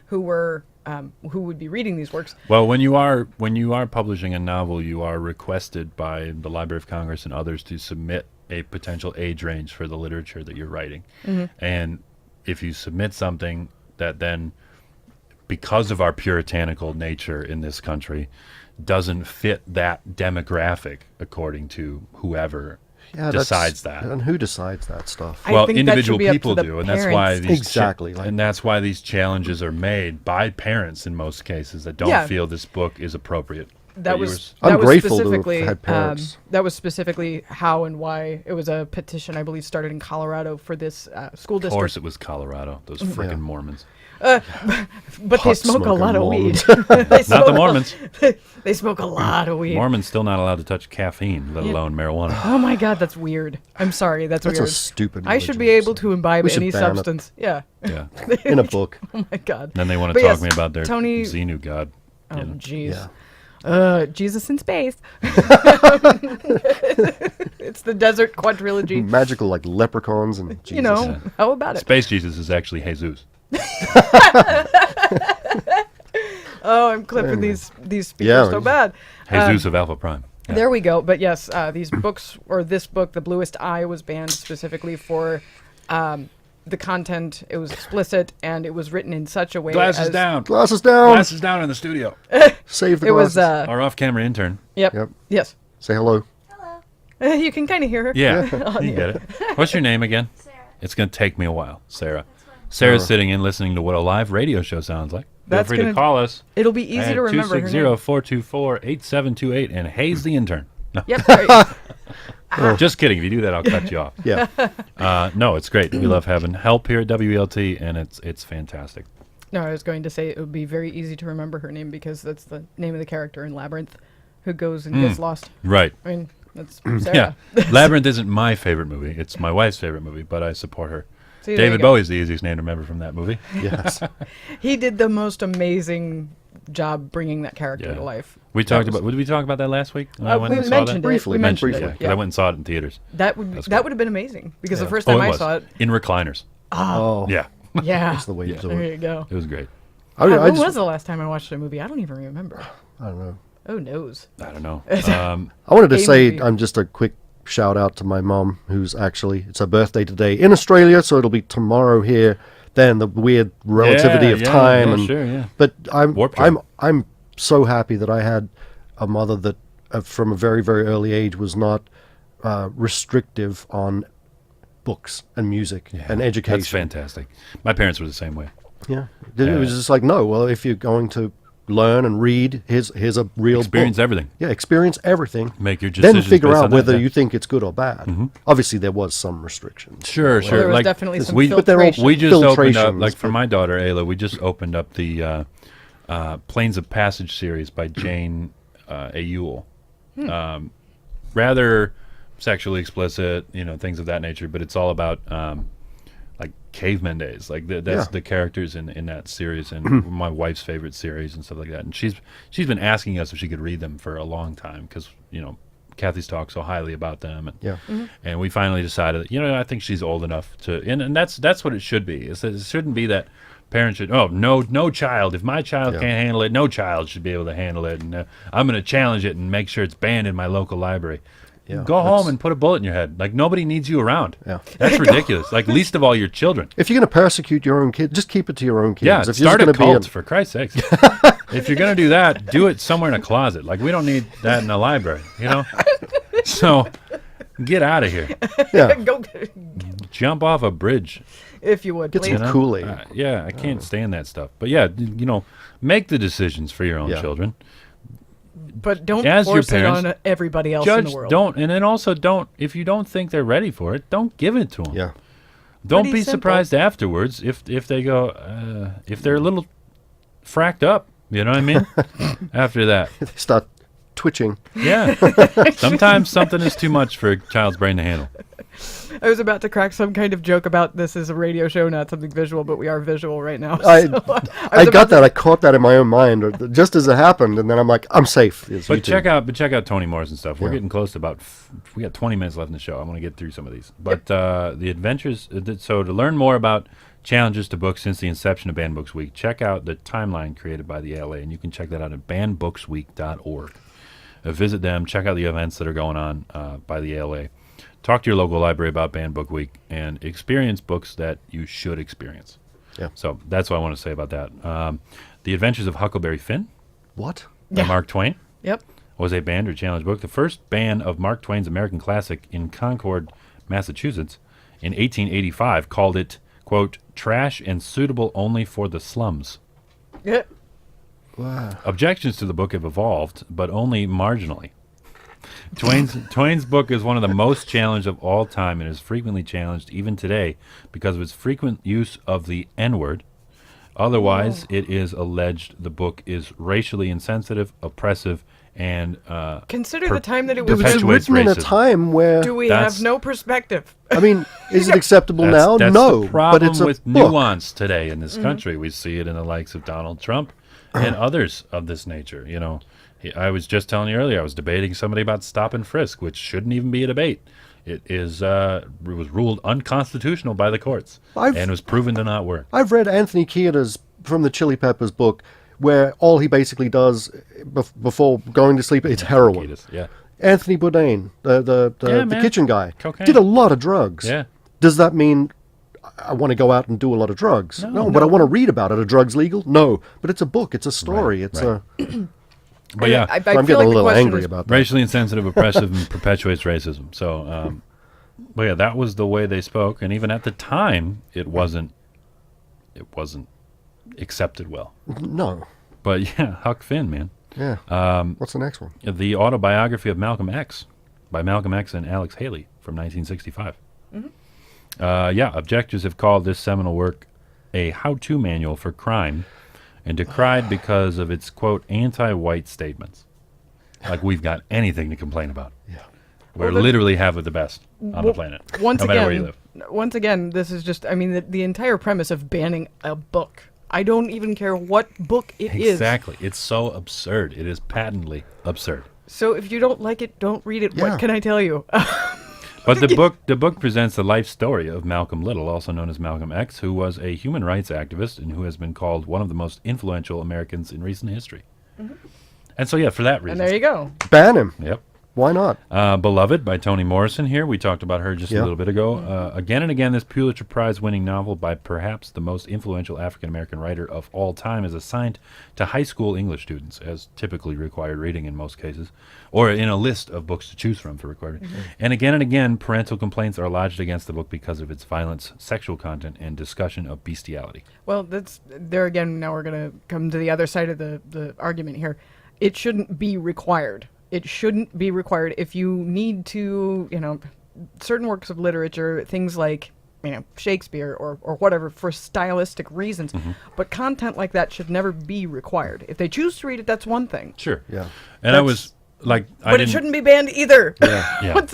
who would be reading these works. Well, when you are publishing a novel, you are requested by the Library of Congress and others to submit a potential age range for the literature that you're writing. And if you submit something that then, because of our puritanical nature in this country, doesn't fit that demographic according to whoever decides that. And who decides that stuff? I Well, think that should individual be up to people the do, and that's why parents. these Exactly, like- and that's why these challenges are made by parents in most cases that don't Yeah. feel this book is appropriate. that you was were that I'm was grateful to have specifically had parents. that was specifically how and why it was a petition, I believe, started in Colorado for this school Of district. course, it was Colorado. Those frickin' Mormons. But they Pot smoke a smoking lot of Mormons. weed. They Not the smoke- Mormons. They smoke a lot of weed. Mormons still not allowed to touch caffeine, let alone marijuana. Oh my God, that's weird. I'm sorry, that's That's a weird. stupid. I should be religion. able to imbibe We should any ban it. substance. Yeah. Yeah. In a book. Oh my God. Then they want to But talk yes, to me about their Tony- Xenu god. Oh you know. jeez. Yeah. Jesus in space. It's the desert quadrilogy. Magical like leprechauns and Jesus. You know, Yeah. how about it? Space Jesus is actually Jesus. Oh, I'm clipping Anyway. these speakers Yeah. so bad. Jesus of Alpha Prime. Yeah. There we go. But yes, these books, or this book, The Bluest Eye, was banned specifically for the content. It was explicit, and it was written in such a way Glasses as, down. Glasses down. Glasses down in the studio. Save the It was, glasses. Our off-camera intern. yep, Yep. yes. Say hello. You can kind of hear her. Yeah, you get it. What's your name again? Sarah. It's going to take me a while. Sarah. That's fine. Sarah's Sarah. sitting in listening to what a live radio show sounds like. Feel That's free to gonna- call us It'll be easy at to remember her name. 260-424-8728 and Hayes the intern. No, Yep. Right. just kidding. If you do that, I'll cut you off. Yeah. No, it's great. We love having help here at WELT, and it's fantastic. No, I was going to say it would be very easy to remember her name because that's the name of the character in Labyrinth who goes and gets lost. Right. I mean, that's Yeah. Sarah. Labyrinth isn't my favorite movie. It's my wife's favorite movie, but I support her. See, there you David go. Bowie's the easiest name to remember from that movie. Yes. He did the most amazing job bringing that character Yeah. to life. We That talked was- about. Did we talk about that last week? when I went we and saw mentioned that? it. Briefly, We mentioned briefly. it. Yeah, 'cause I went and saw it in theaters. That would That's that cool. would have been amazing because the Yeah. first Oh, time it I was saw it, in recliners. Oh. Yeah, yeah, That's the way to do there it. you go. it was great. When I was the last time I watched a movie? I don't even remember. I don't know. Oh knows. I don't know. I wanted to A say movie. just a quick shout out to my mom, who's actually, it's her birthday today in Australia, so it'll be tomorrow here. Then the weird relativity of time, and sure, yeah. but Warp drive. I'm so happy that I had a mother that from a very very early age was not restrictive on books and music and education. That's fantastic. My parents were the same way. Yeah, it was just like, no, well, if you're going to learn and read, here's a real Experience book. everything. Yeah, experience everything. Make your Then decisions figure based out on that, whether yeah. you think it's good or bad. Obviously, there was some restrictions. Sure, sure. There was like definitely some we, but they're all filtration. we just opened up, filtrations, like for but- my daughter Ayla, we just opened up the Planes of Passage series by Jane Ayul. Rather sexually explicit, things of that nature, but it's all about like caveman days. Like that's Yeah. the characters in that series, and my wife's favorite series and stuff like that. And she's been asking us if she could read them for a long time because Kathy's talked so highly about them, and Yeah. and we finally decided that, I think she's old enough to, and that's what it should be. Is that it shouldn't be that parents should, no child. If my child Yeah. can't handle it, no child should be able to handle it, and I'm going to challenge it and make sure it's banned in my local library. Yeah, Go that's- home and put a bullet in your head. Like nobody needs you around. Yeah. That's ridiculous. Like least of all your children. If you're going to persecute your own kids, just keep it to your own kids. Yeah, if you're start just a gonna cult for Christ's sakes. If you're gonna do that, do it somewhere in a closet. Like we don't need that in a library, So get out of here. yeah, Go, Jump off a bridge. if you would, get please. some Kool-Aid. Yeah, I can't stand that stuff. But yeah, make the decisions for your own Yeah. children. But don't As your force it parents, on everybody else in Judge, the world. don't, and then also don't. If you don't think they're ready for it, don't give it to them. Yeah, Don't Pretty be simple. surprised afterwards if they go if they're a little fracked up. You know what I mean? After that, they start twitching. yeah. Sometimes something is too much for a child's brain to handle. I was about to crack some kind of joke about this is a radio show, not something visual, but we are visual right now. I so I was got about that. I caught that in my own mind, just as it happened, and then I'm like, I'm safe. It's But YouTube. check out Tony Morrison stuff. We're Yeah. getting close to we got 20 minutes left in the show. I want to get through some of these. But the adventures. So to learn more about challenges to books since the inception of Banned Books Week, check out the timeline created by the ALA, and you can check that out at bannedbooksweek.org. Visit them. Check out the events that are going on by the ALA. Talk to your local library about Banned Book Week and experience books that you should experience. Yeah. So that's what I want to say about that. The Adventures of Huckleberry Finn What? by Yeah. Mark Twain Yep. was a banned or challenged book. The first ban of Mark Twain's American classic in Concord, Massachusetts, in 1885 called it, quote, trash and suitable only for the slums. Yeah. Objections to the book have evolved, but only marginally. Twain's book is one of the most challenged of all time and is frequently challenged even today because of its frequent use of the N-word. Otherwise, it is alleged the book is racially insensitive, oppressive, and Consider the time that it It was was perpetuates written. written in a racism. time where, Do we That's- have no perspective? I mean, is it acceptable now? That's No, the problem but it's a with book. nuance today in this country. We see it in the likes of Donald Trump and others of this nature. You know, I was just telling you earlier, I was debating somebody about stop and frisk, which shouldn't even be a debate. It was ruled unconstitutional by the courts and was proven to not work. I've read Anthony Kiedis from the Chili Peppers book, where all he basically does before going to sleep, it's heroin. Yeah. Anthony Bourdain, the man. kitchen guy, Cocaine. did a lot of drugs. Yeah. Does that mean I want to go out and do a lot of drugs? No, but I want to read about it. Are drugs legal? No, but it's a book. It's a story. It's right. a. But yeah, I I'm feel getting like a the little question angry is- about that. racially insensitive, oppressive, and perpetuates racism. So, but yeah, that was the way they spoke, and even at the time, it wasn't accepted well. No. But yeah, Huck Finn, man. Yeah. What's the next one? The autobiography of Malcolm X by Malcolm X and Alex Haley from 1965. Yeah, objectors have called this seminal work a how-to manual for crime and decried because of its, quote, anti-white statements. Like we've got anything to complain about. Yeah. We're literally half of the best on the planet, Once no matter where you again, live. once again, this is just, I mean, the entire premise of banning a book. I don't even care what book it is. Exactly. It's so absurd. It is patently absurd. So if you don't like it, don't read it. Yeah. What can I tell you? But the book presents the life story of Malcolm Little, also known as Malcolm X, who was a human rights activist and who has been called one of the most influential Americans in recent history. And so, yeah, for that reason. And there you go. Ban him. Yep. Why not? Beloved by Toni Morrison here. We talked about her just a Yeah. little bit ago. Again and again, this Pulitzer Prize-winning novel by perhaps the most influential African-American writer of all time is assigned to high school English students, as typically required reading in most cases, or in a list of books to choose from for required reading. And again, parental complaints are lodged against the book because of its violence, sexual content, and discussion of bestiality. Well, that's there again. Now we're going to come to the other side of the argument here. It shouldn't be required. It shouldn't be required. If you need to, certain works of literature, things like, Shakespeare or whatever, for stylistic reasons, but content like that should never be required. If they choose to read it, that's one thing. Sure. Yeah. And I was like, But it shouldn't be banned either. Yeah.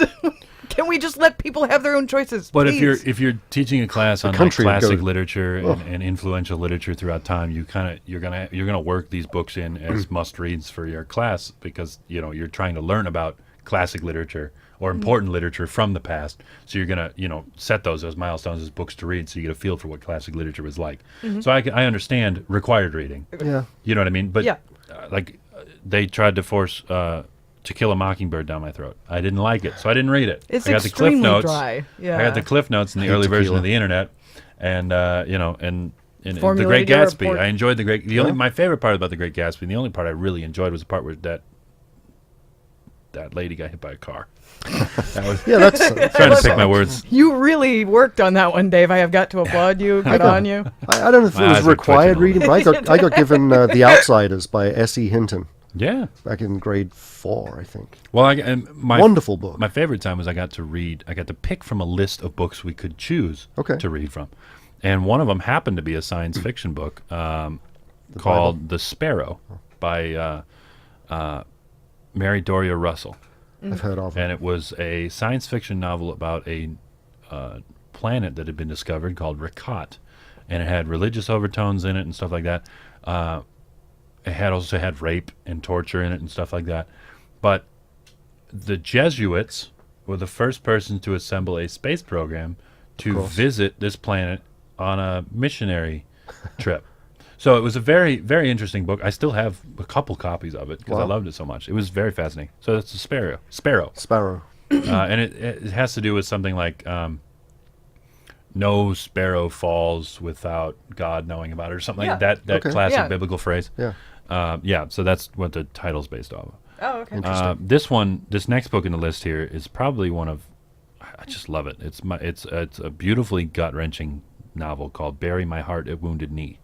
Can we just let people have their own choices? But please? if you're teaching a class on like country would classic go- literature and influential literature throughout time, you're gonna work these books in as must reads for your class because you're trying to learn about classic literature or important literature from the past. So you're gonna set those as milestones as books to read, so you get a feel for what classic literature was like. So I understand required reading. Yeah. You know what I mean? But Yeah. they tried to force. To Kill a Mockingbird down my throat. I didn't like it, so I didn't read it. It's I got the cliff extremely notes. dry. Yeah. I got the cliff notes in the early version tequila. of the internet, and and The Great Formulated your Gatsby. report. I enjoyed my favorite part about The Great Gatsby, and the only part I really enjoyed was the part where that lady got hit by a car. Yeah, that's Trying to pick my words. You really worked on that one, Dave. I have got to applaud you. Good on you. I don't know if it My was eyes were twitching required a reading, but I got given The Outsiders by S.E. Hinton Yeah. back in grade 4, I think. Well, my Wonderful book. My favorite time was I got to pick from a list of books we could choose Okay. to read from. And one of them happened to be a science fiction book called The Sparrow by Mary Doria Russell. I've heard of it. And it was a science fiction novel about a planet that had been discovered called Rikat. And it had religious overtones in it and stuff like that. It also had rape and torture in it and stuff like that. But the Jesuits were the first person to assemble a space program to visit this planet on a missionary trip. So it was a very, very interesting book. I still have a couple copies of it because I Wow. loved it so much. It was very fascinating. So that's the Sparrow. Sparrow. And it has to do with something like no sparrow falls without God knowing about it or something like that. That Okay. classic Yeah. biblical phrase. Yeah. So that's what the title's based off of. Oh, okay. This next book in the list here is probably one of, I just love it. It's a beautifully gut-wrenching novel called "Bury My Heart at Wounded Knee"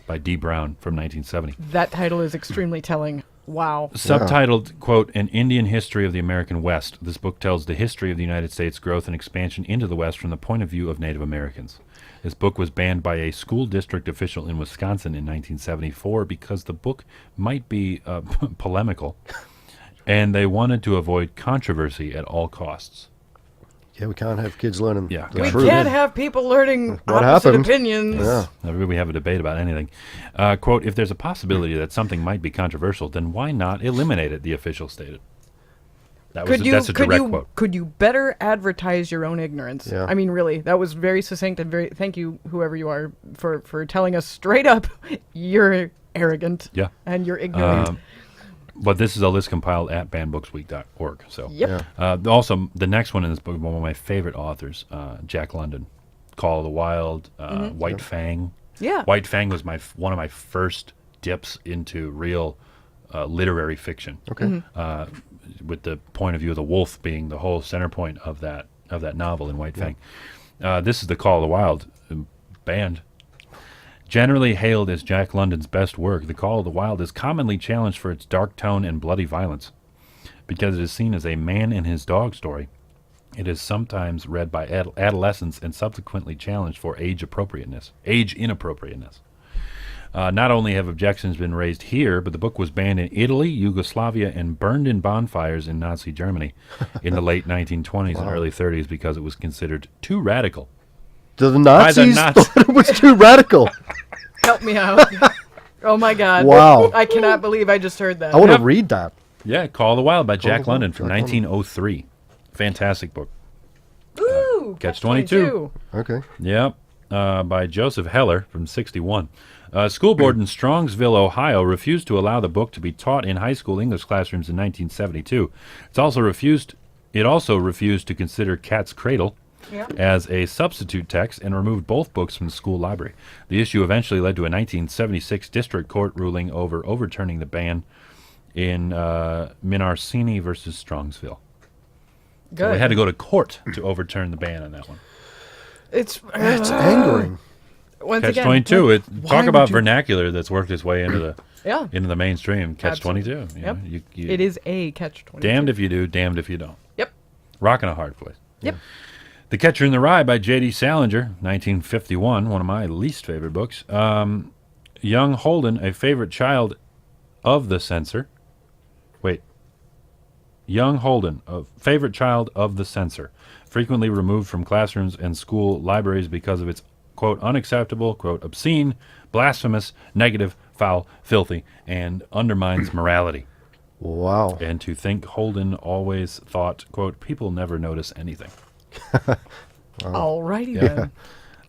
by D. Brown from 1970. That title is extremely telling. Wow. Subtitled, quote, An Indian History of the American West, this book tells the history of the United States' growth and expansion into the West from the point of view of Native Americans. This book was banned by a school district official in Wisconsin in 1974 because the book might be polemical, and they wanted to avoid controversy at all costs. Yeah, we can't have kids learning Yeah, the We truth. can't have people learning What opposite happened? opinions. Yeah. We have a debate about anything. Quote, if there's a possibility that something might be controversial, then why not eliminate it, the official stated. That's a direct quote. Could you better advertise your own ignorance? Yeah. I mean, really, that was very succinct and very. Thank you, whoever you are, for telling us straight up, you're arrogant. Yeah. And you're ignorant. But this is a list compiled at bandbooksweek.org. So, Yep. Yeah. Also, the next one in this book, one of my favorite authors, Jack London, Call of the Wild, White Fang. Yeah. White Fang was one of my first dips into real literary fiction. Okay. With the point of view of the wolf being the whole center point of that novel in White Fang. This is the Call of the Wild band. Generally hailed as Jack London's best work, The Call of the Wild is commonly challenged for its dark tone and bloody violence. Because it is seen as a man and his dog story, it is sometimes read by adolescents and subsequently challenged for age inappropriateness. Not only have objections been raised here, but the book was banned in Italy, Yugoslavia, and burned in bonfires in Nazi Germany in the late 1920s and early 30s because it was considered too radical. The Nazis Nazis. thought it was too radical. Help me out. Oh my God. Wow. I cannot believe I just heard that. I want to Yep. read that. Yeah, Call of the Wild by of Jack the London Wild, from Jack London. 1903. Fantastic book. Ooh, Catch-22. Okay. Yep, by Joseph Heller from 61. School board in Strongsville, Ohio, refused to allow the book to be taught in high school English classrooms in 1972. It also refused to consider Cat's Cradle as a substitute text and removed both books from the school library. The issue eventually led to a 1976 district court ruling overturning the ban in Minarsini versus Strongsville. Good. So we had to go to court to overturn the ban on that one. It's Angering. once Catch again. 22. like, Talk why about would you- vernacular that's worked its way into Yeah. the mainstream. Catch 22. You Yep. know, you It is a catch-22. damned if you do, damned if you don't. Yep. Rocking a hard place. Yep. The Catcher in the Rye by J.D. Salinger, 1951, one of my least favorite books. Young Holden, a favorite child of the censor. Wait. Young Holden, a favorite child of the censor, frequently removed from classrooms and school libraries because of its, quote, unacceptable, quote, obscene, blasphemous, negative, foul, filthy, and undermines morality. Wow. And to think Holden always thought, quote, people never notice anything. Alrighty Yeah.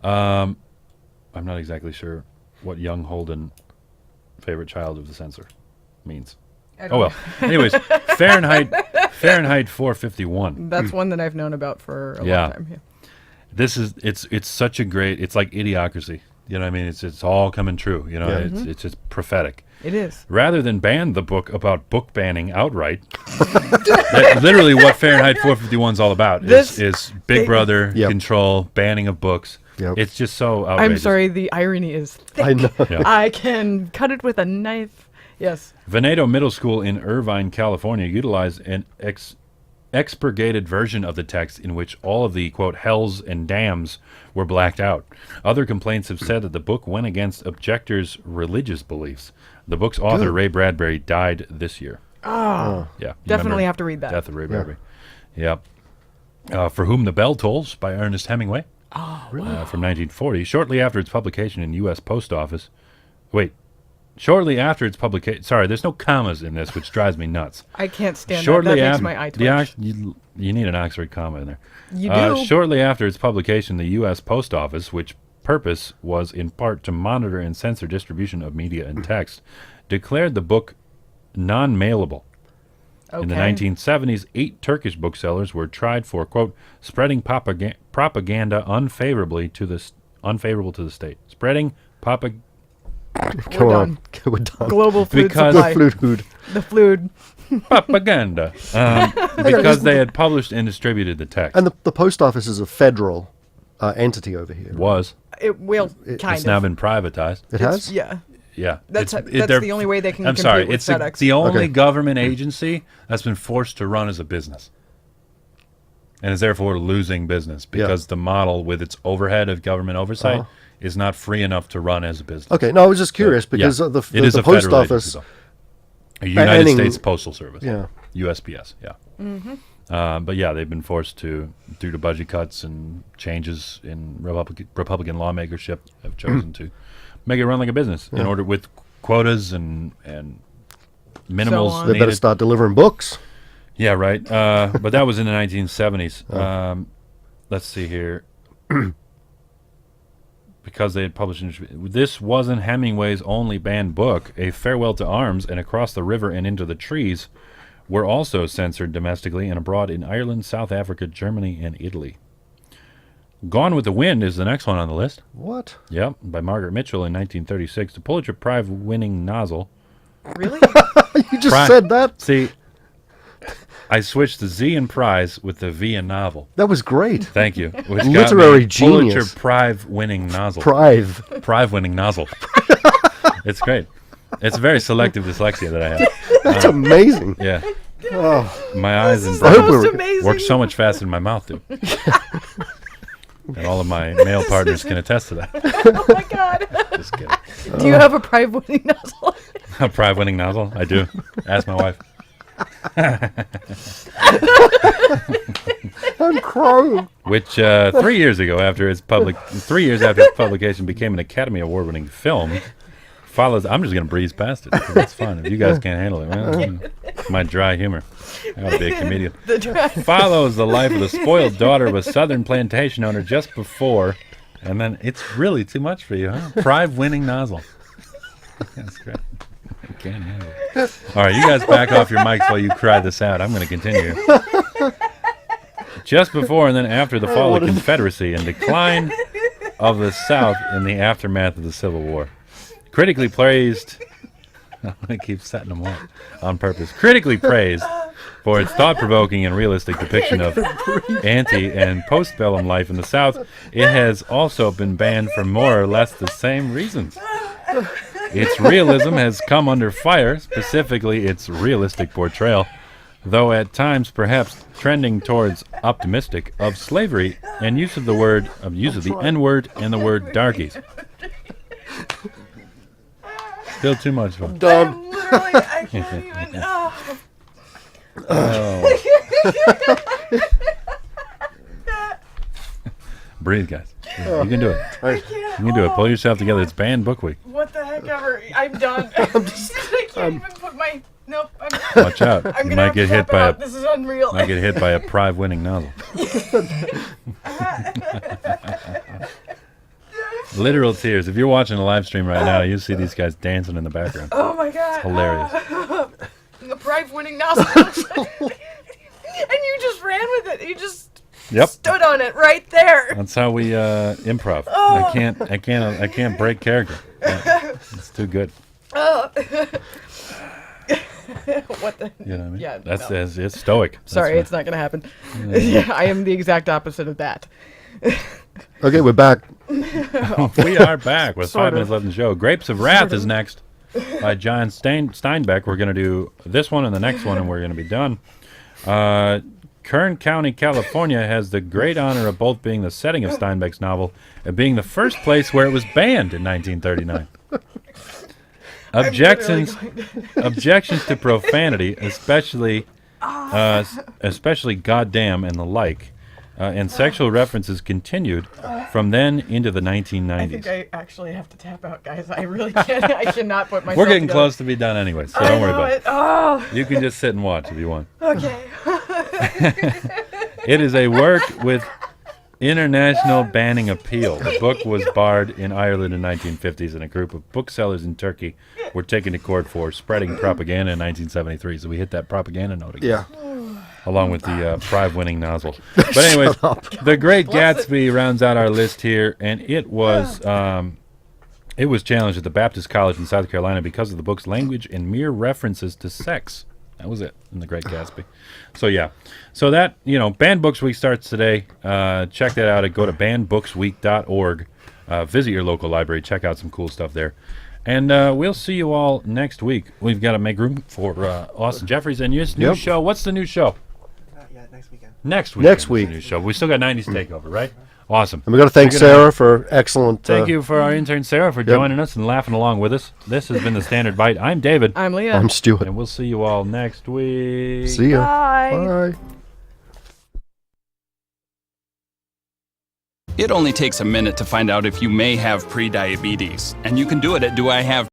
then. I'm not exactly sure what young Holden, favorite child of the censor, means. I don't Oh well. Anyways, Fahrenheit 451. That's one that I've known about for a Yeah. long time. Yeah. This is it's such a great. It's like Idiocracy. You know what I mean? It's all coming true. You know, Yeah. it's just prophetic. It is. Rather than ban the book about book banning outright, that's literally what Fahrenheit 451 is all about. This- Is Big Brother Yep. control, banning of books. Yep. It's just so outrageous. I'm sorry, the irony is thick. I know. Yeah. I can cut it with a knife. Yes. Veneto Middle School in Irvine, California, utilized an expurgated version of the text in which all of the, quote, hells and damns were blacked out. Other complaints have said that the book went against objectors' religious beliefs. The book's author, Good. Ray Bradbury, died this year. Oh, Yeah, you definitely remember have to read that. Death of Ray Bradbury. Yep. For Whom the Bell Tolls by Ernest Hemingway. Oh, From 1940. Shortly after its publication in U.S. Post Office. Wait. Shortly after its publication. Sorry, there's no commas in this, which drives me nuts. I can't stand Shortly that. That makes after, my eye twitch. you need an Oxford comma in there. You do. Shortly after its publication, the U.S. Post Office, which purpose was in part to monitor and censor distribution of media and text, declared the book non-mailable. Okay. In the 1970s, 8 Turkish booksellers were tried for, quote, spreading propaganda unfavorable to the state. Spreading propaganda. Come We're on. done. We're done. Global food Because- supply. The food. The food. propaganda because they had published and distributed the text. And the post office is a federal entity over here. was It will It's kind It's of. now been privatized. It has? Yeah. Yeah, That's they're- the only way they can I'm compete sorry, with it's FedEx. the only Okay. government agency that's been forced to run as a business, and is therefore losing business because the model with its overhead of government oversight is not free enough to run as a business. Okay, no, I was just curious because Yeah. the It is the a post federal office. agency, though. A United banning- States Postal Service. Yeah. USPS. Yeah. But yeah, they've been forced to, due to budget cuts and changes in Republican lawmakership, have chosen to make it run like a business in order with quotas and minimals on. They better needed. start delivering books. Yeah, right. But that was in the 1970s. Let's see here. Because they had published... This wasn't Hemingway's only banned book. A Farewell to Arms and Across the River and Into the Trees were also censored domestically and abroad in Ireland, South Africa, Germany, and Italy. Gone with the Wind is the next one on the list. What? Yep, by Margaret Mitchell in 1936. The Pulitzer Prize-winning novel. Really? You just Pri- said that? See, I switched the Z in prize with the V in novel. That was great. Thank you. Which Literary got me Pulitzer genius. Prize-winning novel. Prive. Winning nozzle. It's great. It's very selective dyslexia that I have. That's amazing. Yeah. Oh, My eyes and This is I the hope brain most we're- amazing. work so much faster than my mouth do. And all of my male partners can attest to that. Oh my god. Just kidding. Do you have a private winning nozzle? A prize-winning nozzle? I do. Ask my wife. I'm crying. Which 3 years ago, after its 3 years after its publication, became an Academy Award-winning film. Follows. I'm just gonna breeze past it because it's fun. If you guys can't handle it, well, my dry humor. I ought to be a comedian. The drive. Follows the life of the spoiled daughter of a southern plantation owner just before, and then it's really too much for you, huh? Prize-winning nozzle. That's great. I can't handle it. All right, you guys back off your mics while you cry this out. I'm going to continue. Just before and then after the fall of the Confederacy and decline of the South in the aftermath of the Civil War. Critically praised... I'm going to keep setting them up on purpose. Critically praised for its thought-provoking and realistic depiction of ante- and postbellum life in the South, it has also been banned for more or less the same reasons. Its realism has come under fire, specifically its realistic portrayal, though at times perhaps trending towards optimistic, of slavery and use of the N-word and the word darkies. Still too much fun. Done. Literally, I can't even. Breathe, guys. You can do it. Right. You can do it. Pull yourself together. It's banned book week. What the heck ever? I'm done. I can't even put my. Nope. Watch out. I'm You gonna might have get to hit tap it by out. a This is unreal. might get hit by a prize-winning nozzle. Literal tears. If you're watching a live stream right now, you see these guys dancing in the background. Oh my god. Hilarious. The prize-winning nozzle. And you just ran with it. You just Yep. stood on it right there. That's how we improv. Oh. I can't break character. It's too good. What the? You know what I mean? Yeah, That's no. it's stoic. That's Sorry, right. it's not gonna happen. Yeah, I am the exact opposite of that. Okay, we're back. We are back with Sort 5 of. minutes left in the show. Grapes of Wrath is next by John Steinbeck. We're going to do this one and the next one, and we're going to be done. Kern County, California has the great honor of both being the setting of Steinbeck's novel and being the first place where it was banned in 1939. Objections to profanity, especially goddamn and the like, and sexual references continued from then into the I think 1990s. I actually have to tap out, guys. I really can't. I cannot put myself. We're getting together. close to be done anyway, so I don't worry know about it. it. Oh, You can just sit and watch if you want. okay. It is a work with international banning appeal. The book was barred in Ireland in the 1950s, and a group of booksellers in Turkey were taken to court for spreading propaganda in 1973. So we hit that propaganda note again. Yeah. Along with the prize-winning nozzle. But anyways, The Great Gatsby rounds out our list here, and it was challenged at the Baptist College in South Carolina because of the book's language and mere references to sex. That was it in The Great Gatsby. So yeah, so that Banned Books Week starts today. Check that out. Go to bannedbooksweek.org. visit your local library. Check out some cool stuff there. And we'll see you all next week. We've got to make room for Austin Jeffries and his new show. What's the new show? Next weekend. Next week. Next week. New show. We still got 90s Takeover, right? Awesome. And we got to thank We're gonna Sarah for excellent. Thank you for our intern Sarah for joining us and laughing along with us. This has been the Standard Byte. I'm David. I'm Leah. I'm Stuart. And we'll see you all next week. See ya. Bye. Bye. It only takes a minute to find out if you may have prediabetes, and you can do it at Do I Have